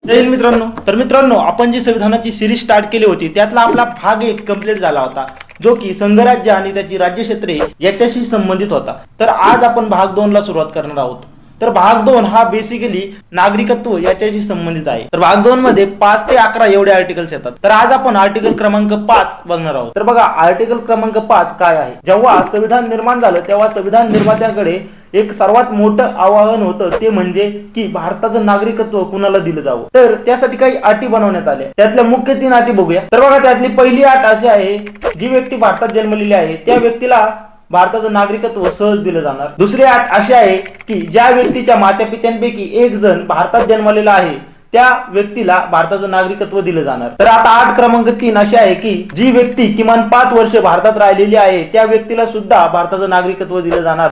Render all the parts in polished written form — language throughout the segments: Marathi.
जय हिंद मित्रांनो. तर मित्रांनो, आपण जी संविधानाची सिरीज स्टार्ट केली होती त्यातला आपला भाग 1 कंप्लीट झाला होता, जो की संघराज्य आणि त्याची राज्यक्षेत्रे याच्याशी संबंधित होता. तर आज आपण भाग 2 ला सुरुवात करणार आहोत. तर भाग 2 हा बेसिकली नागरिकत्व याच्याशी संबंधित आहे. तर भाग 2 मध्ये 5 ते 11 एवढे आर्टिकल्स येतात. तर आज आपण आर्टिकल क्रमांक 5 बघणार आहोत. तर बघा, आर्टिकल क्रमांक 5 काय आहे. जेव्हा संविधान निर्माण झालं तेव्हा संविधान निर्मात्याकडे एक सर्वात मोठं आव्हान होतं, ते म्हणजे की भारताचं नागरिकत्व कुणाला दिलं जावं. तर त्यासाठी काही अटी बनवण्यात आल्या. त्यातल्या मुख्य 3 अटी बघूया. तर बघा, त्यातली पहिली अट अशी आहे, जी व्यक्ती भारतात जन्मलेली आहे त्या व्यक्तीला भारताचं नागरिकत्व सहज दिलं जाणार. दुसरी अट अशी आहे की ज्या व्यक्तीच्या मातापित्यांपैकी एक जण भारतात जन्मलेला आहे त्या व्यक्तीला भारताचं नागरिकत्व दिलं जाणार. तर आता अट क्रमांक 3 अशी आहे की जी व्यक्ती किमान 5 वर्ष भारतात राहिलेली आहे त्या व्यक्तीला सुद्धा भारताचं नागरिकत्व दिलं जाणार.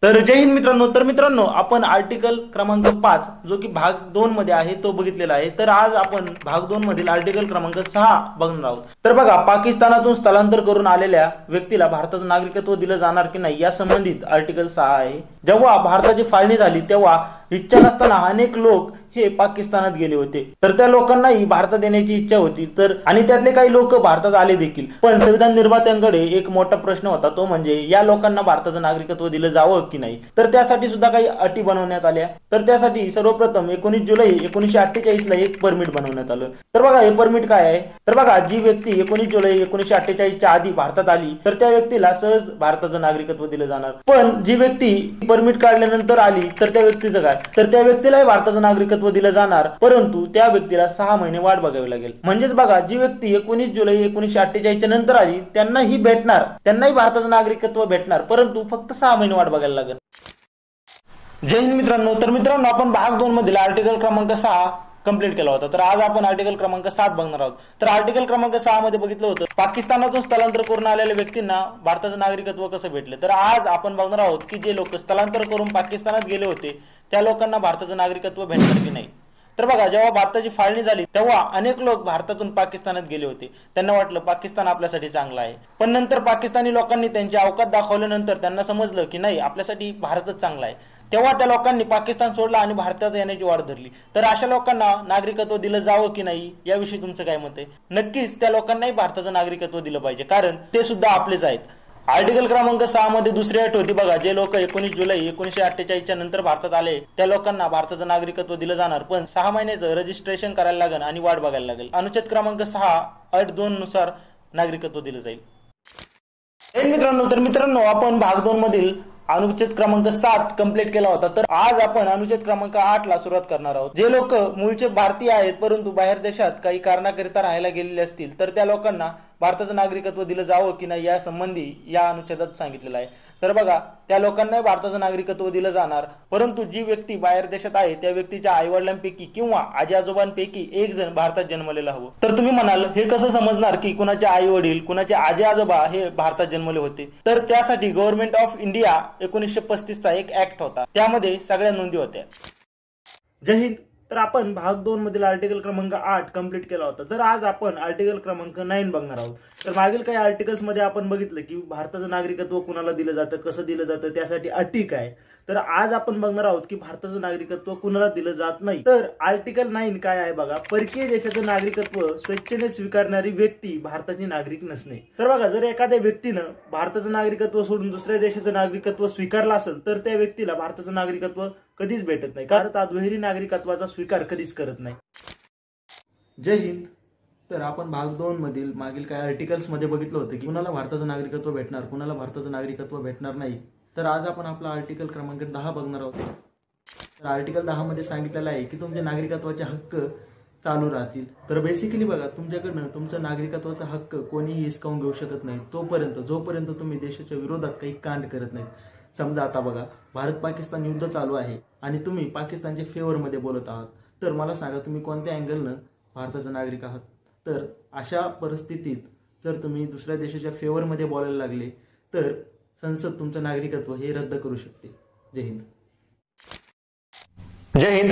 तर जय हिंद मित्रांनो. तर मित्रांनो, आपण आर्टिकल क्रमांक 5 जो की भाग 2 मध्ये आहे तो बघितलेला आहे. तर आज आपण भाग 2 मधील आर्टिकल क्रमांक 6 बघणार आहोत. तर बघा, पाकिस्तानातून स्थलांतर करून आलेल्या व्यक्तीला भारताचं नागरिकत्व दिलं जाणार की नाही या संबंधित आर्टिकल 6 आहे. जेव्हा भारताची फाळणी झाली तेव्हा इच्छा नसताना अनेक लोक हे पाकिस्तानात गेले होते. तर त्या लोकांनाही भारतात येण्याची इच्छा होती. तर आणि त्यातले काही लोक भारतात आले देखील. पण संविधान निर्मात्यांकडे एक मोठा प्रश्न होता, तो म्हणजे या लोकांना भारताचं नागरिकत्व दिलं जावं की नाही. तर त्यासाठी सुद्धा काही अटी बनवण्यात आल्या. तर त्यासाठी सर्वप्रथम 19 जुलै 1948 ला एक परमिट बनवण्यात आलं. तर बघा, हे परमिट काय आहे. तर बघा, जी व्यक्ती 19 जुलै 1948 च्या आधी भारतात आली तर त्या व्यक्तीला सहज भारताचं नागरिकत्व दिलं जाणार. पण जी व्यक्ती परमिट काढल्यानंतर आली तर त्या व्यक्तीचं काय, तर त्या व्यक्तीलाही भारताचं नागरिकत्व दिलं जाणार, परंतु त्या व्यक्तीला 6 महिने वाट बघावी लागेल. म्हणजेच बघा, जी व्यक्ती 19 जुलै 1948 च्या नंतर आली त्यांनाही भारताचं नागरिकत्व भेटणार, परंतु फक्त 6 महिने वाट बघायला लागेल. जय हिंद मित्रांनो. तर मित्रांनो, आपण भाग 2 मधील आर्टिकल क्रमांक 6 कंप्लीट केला होता. तर आज आपण आर्टिकल क्रमांक 7 बघणार आहोत. तर आर्टिकल क्रमांक 6 मध्ये बघितलं होतं पाकिस्तानातून स्थलांतर करून आलेल्या व्यक्तींना भारताचं नागरिकत्व कसं भेटलं. तर आज आपण बघणार आहोत की जे लोक स्थलांतर करून पाकिस्तानात गेले होते त्या लोकांना भारताचं नागरिकत्व भेटणार की नाही. तर बघा, जेव्हा भारताची फाळणी झाली तेव्हा अनेक लोक भारतातून पाकिस्तानात गेले होते. त्यांना वाटलं पाकिस्तान आपल्यासाठी चांगला आहे. पण नंतर पाकिस्तानी लोकांनी त्यांची अवकात दाखवल्यानंतर त्यांना समजलं की नाही, आपल्यासाठी भारतच चांगला आहे. तेव्हा त्या लोकांनी पाकिस्तान सोडला आणि भारतात येण्याची वाट धरली. तर अशा लोकांना नागरिकत्व दिलं जावं की नाही याविषयी तुमचं काय मत आहे. नक्कीच त्या लोकांनाही भारताचं नागरिकत्व दिलं पाहिजे, कारण ते सुद्धा आपलेच आहेत. आर्टिकल क्रमांक 6 मध्ये दुसरी अट होती बघा, जे लोक 19 जुलै 1948 च्या नंतर भारतात आले त्या लोकांना भारताचं नागरिकत्व दिलं जाणार, पण 6 महिन्याचं रजिस्ट्रेशन करायला लागेल आणि वाट बघायला लागेल. अनुच्छेद क्रमांक 6 अट 2 नुसार नागरिकत्व दिलं जाईल. मित्रांनो, आपण भाग 2 मधील अनुच्छेद क्रमांक 7 कंप्लीट केला होता. तर आज आपण अनुच्छेद क्रमांक 8 ला सुरुवात करणार आहोत. जे लोक मूळचे भारतीय आहेत परंतु बाहेर देशात काही कारणाकरिता राहायला गेलेले असतील तर त्या लोकांना भारताचं नागरिकत्व दिलं जावं की नाही या संबंधी या अनुच्छेदात सांगितलेलं आहे. तर बघा, त्या लोकांना भारताचं नागरिकत्व दिलं जाणार, परंतु जी व्यक्ती बाहेर देशात आहे त्या व्यक्तीच्या आईवडिलांपैकी किंवा आजी आजोबांपैकी एक जण भारतात जन्मलेला हवं. तर तुम्ही म्हणाल, हे कसं समजणार की कुणाचे आई वडील कुणाचे आजी आजोबा हे भारतात जन्मले होते. तर त्यासाठी गव्हर्नमेंट ऑफ इंडिया 1935 चा एक ऍक्ट होता, त्यामध्ये सगळ्या नोंदी होत्या. जय हिंद. तर आपण भाग 2 मधील आर्टिकल क्रमांक 8 कंप्लीट केला होता. तर आज आपण आर्टिकल क्रमांक 9 बघणार आहोत. तर मागील काही आर्टिकल्स मध्ये आपण बघितलं की भारताचं नागरिकत्व कुणाला दिलं जातं, कसं दिलं जातं, त्यासाठी अटी काय. तर आज आपण बघणार आहोत की भारताचं नागरिकत्व कुणाला दिलं जात नाही. तर आर्टिकल 9 काय आहे बघा, परकीय देशाचं नागरिकत्व स्वेच्छेने स्वीकारणारी व्यक्ती भारताची नागरिक नसणे. तर बघा, जर एखाद्या व्यक्तीनं भारताचं नागरिकत्व सोडून दुसऱ्या देशाचं नागरिकत्व स्वीकारलं असेल तर त्या व्यक्तीला भारताचं नागरिकत्व कधीच भेटत नाही, कारण दुहेरी नागरिकत्वाचा स्वीकार कधीच करत नाही. जय हिंद. तर आपण भाग 2 मधील मागील काही आर्टिकल्स मध्ये बघितलं होतं की कुणाला भारताचं नागरिकत्व भेटणार, कुणाला भारताचं नागरिकत्व भेटणार नाही. तर आज आपण आपला आर्टिकल क्रमांक 10 बघणार आहोत. तर आर्टिकल 10 मध्ये सांगितलेलं आहे की तुमचे नागरिकत्वाचे हक्क चालू राहतील. तर बेसिकली बघा, तुमच्याकडनं तुमचं नागरिकत्वाचा हक्क कोणीही हिसकावून घेऊ शकत नाही जोपर्यंत तुम्ही देशाच्या विरोधात काही कांड करत नाही. समजा आता बघा, भारत पाकिस्तान युद्ध चालू आहे आणि तुम्ही पाकिस्तानच्या फेवर मध्ये बोलत आहात, तर मला सांगा तुम्ही कोणत्या अँगलनं भारताचा नागरिक आहात. तर अशा परिस्थितीत जर तुम्ही दुसऱ्या देशाच्या फेवर मध्ये बोलायला लागले तर संसद तुमचं नागरिकत्व हे रद्द करू शकते. जय हिंद. जय हिंद.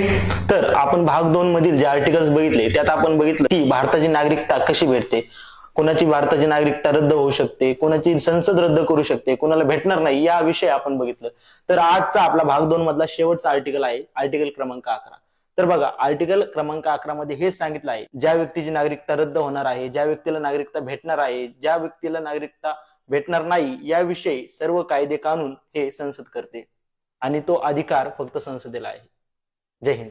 तर आपण भाग 2 मधील जे आर्टिकल्स बघितले त्यात आपण बघितलं की भारताची नागरिकता कशी भेटते, कोणाची भारताची नागरिकता रद्द होऊ शकते, कोणाची संसद रद्द करू शकते, कोणाला भेटणार नाही या विषयी आपण बघितलं. तर आजचा आपला भाग 2 मधला शेवटचा आर्टिकल आहे आर्टिकल क्रमांक 11. तर बघा, आर्टिकल क्रमांक 11 मध्ये हेच सांगितलं आहे, ज्या व्यक्तीची नागरिकता रद्द होणार आहे, ज्या व्यक्तीला नागरिकता भेटणार आहे, ज्या व्यक्तीला नागरिकता भेटणार नाही, याविषयी सर्व कायदे कानून हे संसद करते आणि तो अधिकार फक्त संसदेला आहे. जय हिंद.